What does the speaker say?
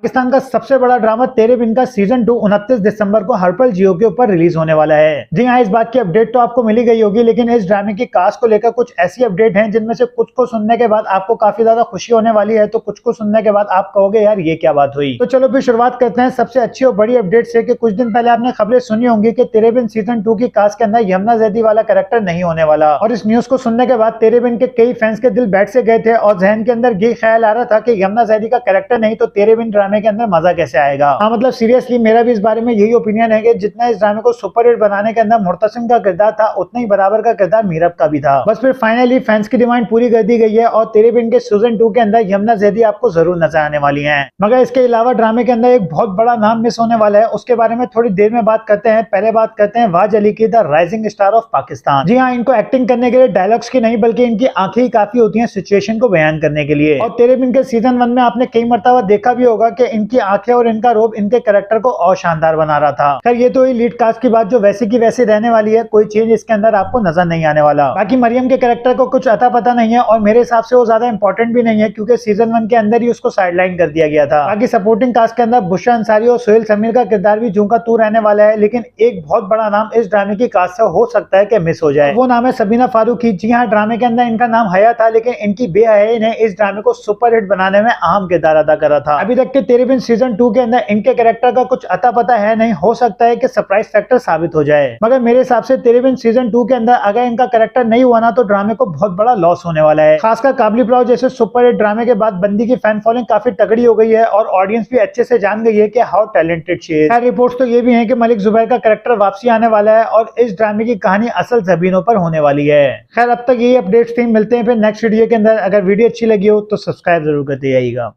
पाकिस्तान का सबसे बड़ा ड्रामा तेरे बिन का सीजन 2 29 दिसंबर को हर पल जियो के ऊपर रिलीज होने वाला है। जी हाँ, इस बात की अपडेट तो आपको मिली गई होगी, लेकिन इस ड्रामे की कास्ट को लेकर कुछ ऐसी अपडेट हैं जिनमें से कुछ को सुनने के बाद आपको काफी ज्यादा खुशी होने वाली है, तो कुछ को सुनने के बाद आप कहोगे यार ये क्या बात हुई। तो चलो फिर शुरुआत करते हैं सबसे अच्छी और बड़ी अपडेट से कि कुछ दिन पहले आपने खबरें सुनी होंगी कि तेरे बिन सीजन 2 की कास्ट के अंदर यमुना जैदी वाला कैरेक्टर नहीं होने वाला। और इस न्यूज को सुनने के बाद तेरे बिन के कई फैंस के दिल बैठ से गए थे और जहन के अंदर ये ख्याल आ रहा था कि यमुना जैदी का कैरेक्टर नहीं तो तेरे बिन ड्रामे के अंदर मजा कैसे आएगा। हाँ, मतलब सीरियसली मेरा भी इस बारे में यही ओपिनियन है कि जितना इस ड्रामे को सुपर हिट बनाने के अंदर मुर्तसिम का किरदार था, उतना ही बराबर का किरदार मीरब का भी था। बस फिर फाइनली फैंस की डिमांड पूरी कर दी गई है और तेरे बिन के सीजन 2 के अंदर यमुना जैदी आपको जरूर नजर आने वाली है। मगर इसके अलावा ड्रामे के अंदर एक बहुत बड़ा नाम मिस होने वाला है, उसके बारे में थोड़ी देर में बात करते हैं। पहले बात करते हैं वाज अली की, the rising star of Pakistan. जी हाँ, इनको एक्टिंग करने के लिए डायलॉग्स की नहीं बल्कि इनकी आंखें ही काफी होती हैं सिचुएशन को बयान करने के लिए। और तेरे बिन के सीजन 1 में आपने कई मर्तबा देखा भी होगा कि इनकी आंखें और इनका रोब इनके कैरेक्टर को और शानदार बना रहा था। खैर ये तो लीड कास्ट की बात जो वैसी की वैसी रहने वाली है, कोई चेंज इसके अंदर आपको नजर नहीं आने वाला। बाकी मरियम के कैरेक्टर को कुछ अता पता नहीं है और मेरे हिसाब से वो ज्यादा इंपॉर्टेंट भी नहीं है, क्योंकि सीजन 1 के अंदर ही उसको साइडलाइन कर दिया गया था। बाकी सपोर्टिंग कास्ट के अंदर बुशरा अंसारी और सोहेल समीर का किरदार भी जूं का तू रहने वाला है, लेकिन एक बहुत बड़ा नाम इस ड्रामे की कास्ट से हो सकता है कि मिस हो जाए। वो नाम है सबीना फारूकी। जी हाँ, ड्रामे के अंदर इनका नाम हया था, लेकिन इनकी बेहयाई ने इस ड्रामे को सुपर हिट बनाने में अहम किरदार अदा करा था। अभी तक के तेरे बिन सीजन 2 के अंदर इनके कैरेक्टर का कुछ अता पता है नहीं, हो सकता है कि सरप्राइज फैक्टर साबित हो जाए। मगर मेरे हिसाब से तेरे बिन सीजन 2 के अंदर अगर इनका कैरेक्टर नहीं हुआ ना तो ड्रामे को बहुत बड़ा लॉस होने वाला है। खासकर काबली प्राव जैसे सुपर हिट ड्रामे के बाद बंदी की फैन फॉलोइंग काफी तगड़ी हो गई है और ऑडियंस भी अच्छे से जान गई है कि हाउ टैलेंटेड शी इज। खैर रिपोर्ट्स तो ये भी हैं कि मलिक जुबैर का कैरेक्टर वापसी आने वाला है और इस ड्रामे की कहानी असल जमीनों पर होने वाली है। खैर अब तक यही अपडेट्स थी, मिलते हैं फिर नेक्स्ट वीडियो के अंदर। अगर वीडियो अच्छी लगी हो तो सब्सक्राइब जरूर करते जाइएगा।